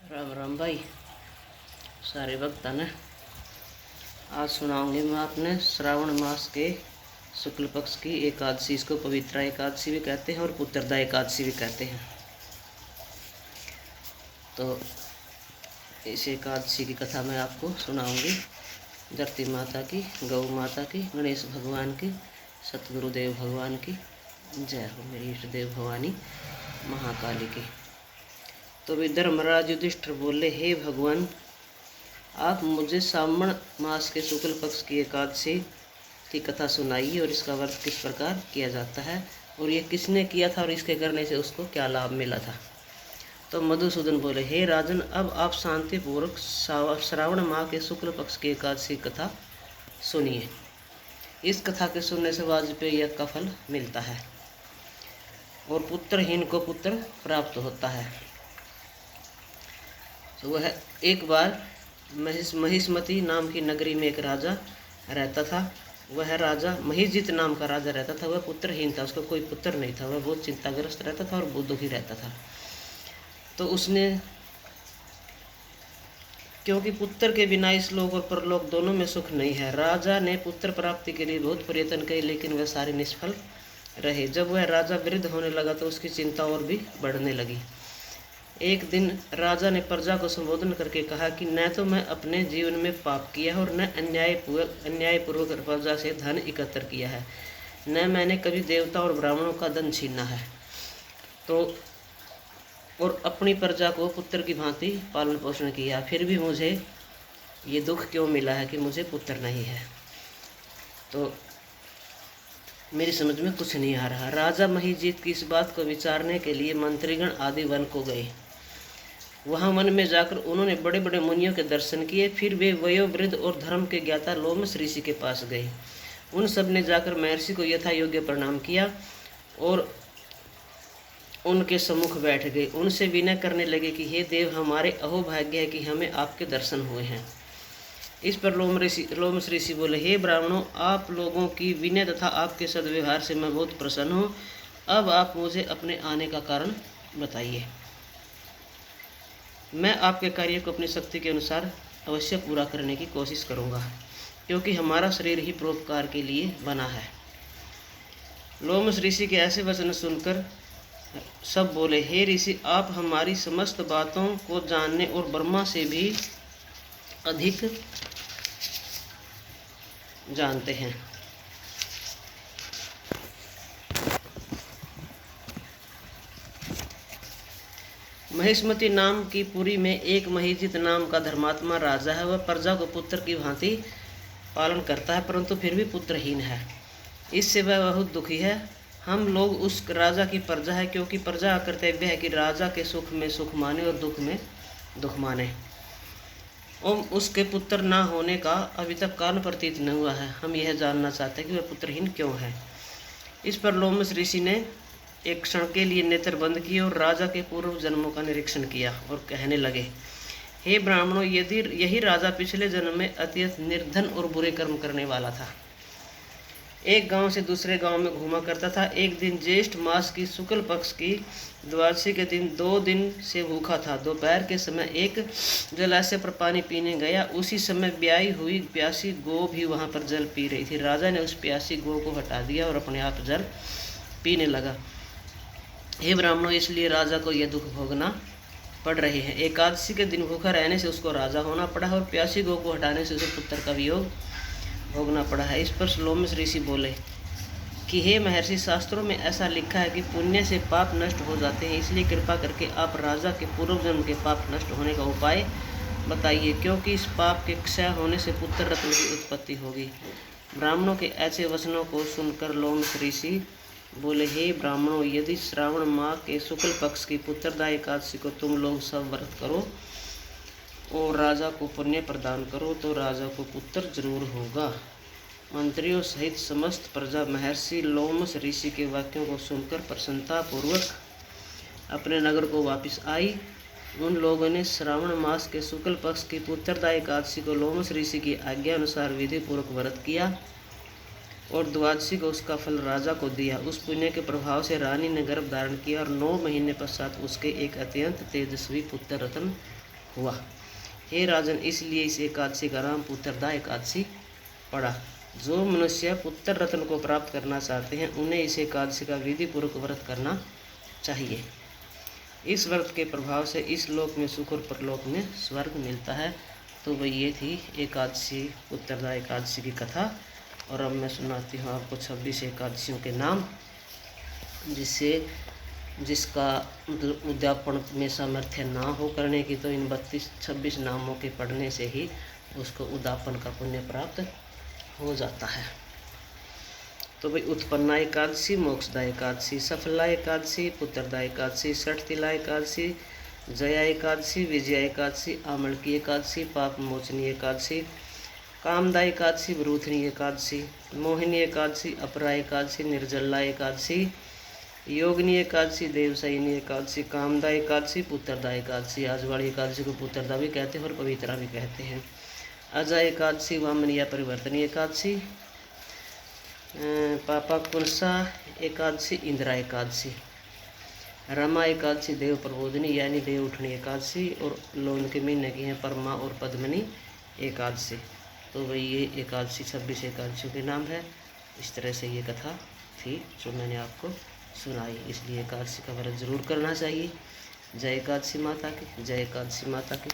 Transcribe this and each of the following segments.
राम राम भाई सारे भक्तों ने। आज सुनाऊंगी मैं आपने श्रावण मास के शुक्ल पक्ष की एकादशी। इसको पवित्रा एकादशी भी कहते हैं और पुत्रदा एकादशी भी कहते हैं। तो इस एकादशी की कथा मैं आपको सुनाऊंगी। धरती माता की, गौ माता की, गणेश भगवान की, सतगुरुदेव भगवान की जय हो। मेरी इष्ट देव भवानी महाकाली की। तो भी धर्मराज युधिष्ठिर बोले, हे भगवान, आप मुझे श्रावण मास के शुक्ल पक्ष की एकादशी की कथा सुनाइए और इसका व्रत किस प्रकार किया जाता है और ये किसने किया था और इसके करने से उसको क्या लाभ मिला था। तो मधुसूदन बोले, हे राजन, अब आप शांतिपूर्वक श्रावण माह के शुक्ल पक्ष की एकादशी कथा सुनिए। इस कथा के सुनने से वाजपेयी यज्ञ का फल मिलता है और पुत्रहीन को पुत्र प्राप्त होता है। तो वह एक बार महिष्मती नाम की नगरी में एक राजा रहता था। वह राजा महिषजित नाम का राजा रहता था। वह पुत्रहीन था, उसका कोई पुत्र नहीं था। वह बहुत चिंताग्रस्त रहता था और बहुत दुखी रहता था। तो उसने, क्योंकि पुत्र के बिना इस लोक और परलोक दोनों में सुख नहीं है, राजा ने पुत्र प्राप्ति के लिए बहुत प्रयत्न किए, लेकिन वह सारे निष्फल रहे। जब वह राजा वृद्ध होने लगा तो उसकी चिंता और भी बढ़ने लगी। एक दिन राजा ने प्रजा को संबोधन करके कहा कि न तो मैं अपने जीवन में पाप किया है और न अन्यायपूर्वक प्रजा से धन एकत्र किया है, न मैंने कभी देवता और ब्राह्मणों का धन छीना है, तो और अपनी प्रजा को पुत्र की भांति पालन पोषण किया, फिर भी मुझे ये दुख क्यों मिला है कि मुझे पुत्र नहीं है। तो मेरी समझ में कुछ नहीं आ रहा। राजा महिषजित की इस बात को विचारने के लिए मंत्रीगण आदि वन को गए। वहां वन में जाकर उन्होंने बड़े बड़े मुनियों के दर्शन किए। फिर वे वयोवृद्ध और धर्म के ज्ञाता लोमस ऋषि के पास गए। उन सब ने जाकर महर्षि को यथा योग्य प्रणाम किया और उनके सम्मुख बैठ गए। उनसे विनय करने लगे कि हे देव, हमारे अहोभाग्य है कि हमें आपके दर्शन हुए हैं। इस पर लोमस ऋषि बोले, हे ब्राह्मणों, आप लोगों की विनय तथा आपके सद्व्यवहार से मैं बहुत प्रसन्न हूँ। अब आप मुझे अपने आने का कारण बताइए। मैं आपके कार्य को अपनी शक्ति के अनुसार अवश्य पूरा करने की कोशिश करूँगा, क्योंकि हमारा शरीर ही परोपकार के लिए बना है। लोमस ऋषि के ऐसे वचन सुनकर सब बोले, हे ऋषि, आप हमारी समस्त बातों को जानने और ब्रह्मा से भी अधिक जानते हैं। महिष्मती नाम की पुरी में एक महिषजित नाम का धर्मात्मा राजा है। वह प्रजा को पुत्र की भांति पालन करता है, परंतु फिर भी पुत्रहीन है। इससे वह बहुत दुखी है। हम लोग उस राजा की प्रजा है, क्योंकि प्रजा का कर्तव्य है कि राजा के सुख में सुख माने और दुख में दुख माने। और उसके पुत्र ना होने का अभी तक कारण प्रतीत न हुआ है। हम यह जानना चाहते हैं कि वह पुत्रहीन क्यों है। इस पर लोमस ऋषि ने एक क्षण के लिए नेत्र बंद किए और राजा के पूर्व जन्मों का निरीक्षण किया और कहने लगे, हे ब्राह्मणों, यदि यही राजा पिछले जन्म में अत्यंत निर्धन और बुरे कर्म करने वाला था। एक गांव से दूसरे गांव में घूमा करता था। एक दिन ज्येष्ठ मास की शुक्ल पक्ष की द्वादशी के दिन 2 दिन से भूखा था। दोपहर के समय एक जलाशय पर पानी पीने गया। उसी समय ब्याई हुई प्यासी गौ भी वहां पर जल पी रही थी। राजा ने उस प्यासी गौ को हटा दिया और अपने आप जल पीने लगा। हे ब्राह्मणों, इसलिए राजा को यह दुख भोगना पड़ रहे हैं। एकादशी के दिन भूखा रहने से उसको राजा होना पड़ा और प्यासी गौ को हटाने से उसे पुत्र का वियोग भोगना पड़ा है। इस पर लोमस ऋषि बोले कि हे महर्षि, शास्त्रों में ऐसा लिखा है कि पुण्य से पाप नष्ट हो जाते हैं, इसलिए कृपा करके आप राजा के पूर्व जन्म के पाप नष्ट होने का उपाय बताइए, क्योंकि इस पाप के क्षय होने से पुत्र रत्न की उत्पत्ति होगी। ब्राह्मणों के ऐसे वचनों को सुनकर लोमस ऋषि बोले, हे ब्राह्मणों, यदि श्रावण माह के शुक्ल पक्ष की पुत्रदा एकादशी को तुम लोग सब व्रत करो और राजा को पुण्य प्रदान करो तो राजा को पुत्र जरूर होगा। मंत्रियों सहित समस्त प्रजा महर्षि लोमस ऋषि के वाक्यों को सुनकर प्रसन्नता पूर्वक अपने नगर को वापस आई। उन लोगों ने श्रावण मास के शुक्ल पक्ष की पुत्रदा एकादशी को लोमस ऋषि की आज्ञा अनुसार विधि पूर्वक व्रत किया और द्वादशी को उसका फल राजा को दिया। उस पुण्य के प्रभाव से रानी ने गर्भ धारण किया और 9 महीने पश्चात उसके एक अत्यंत तेजस्वी पुत्र रत्न हुआ। हे राजन, इसलिए इस एकादशी का नाम पुत्रदा एकादशी पड़ा। जो मनुष्य पुत्र रत्न को प्राप्त करना चाहते हैं उन्हें इस एकादशी का विधि पूर्वक व्रत करना चाहिए। इस व्रत के प्रभाव से इस लोक में सुख और परलोक में स्वर्ग मिलता है। तो भाई ये थी एकादशी, पुत्रदा एकादशी की कथा। और अब मैं सुनाती हूँ आपको 26 एकादशियों के नाम, जिसका मतलब उद्यापन में सामर्थ्य ना हो करने की, तो इन 26 नामों के पढ़ने से ही उसको उद्यापन का पुण्य प्राप्त हो जाता है। तो भाई उत्पन्ना एकादशी, मोक्षदा एकादशी, सफला एकादशी, पुत्रदा एकादशी, षठतिला एकादशी, जया एकादशी, विजया एकादशी, आमलकी एकादशी, पाप मोचनी एकादशी, कामदा एकादशी, वरूथनी एकादशी, मोहिनी एकादशी, अपरा एकादशी, निर्जला एकादशी, योगिनी एकादशी, देवशयनी एकादशी, कामदा एकादशी, पुत्रदा एकादशी। आज वाली एकादशी को पुत्रदा भी कहते हैं और पवित्रा भी कहते हैं। अजय एकादशी, वामन या परिवर्तनी एकादशी, पापा कुंसा एकादशी, इंदिरा एकादशी, रमा एकादशी, देव प्रबोधनी यानी देव उठनी एकादशी, और लोन के महीने की हैं परमा और पद्मनी एकादशी। तो भाई ये एकादशी 26 एकादशियों के नाम है। इस तरह से ये कथा थी जो मैंने आपको सुनाई। इसलिए एकादशी का व्रत जरूर करना चाहिए। जय एकादशी माता की, जय एकादशी माता की,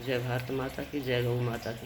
जय भारत माता की, जय गौ माता की।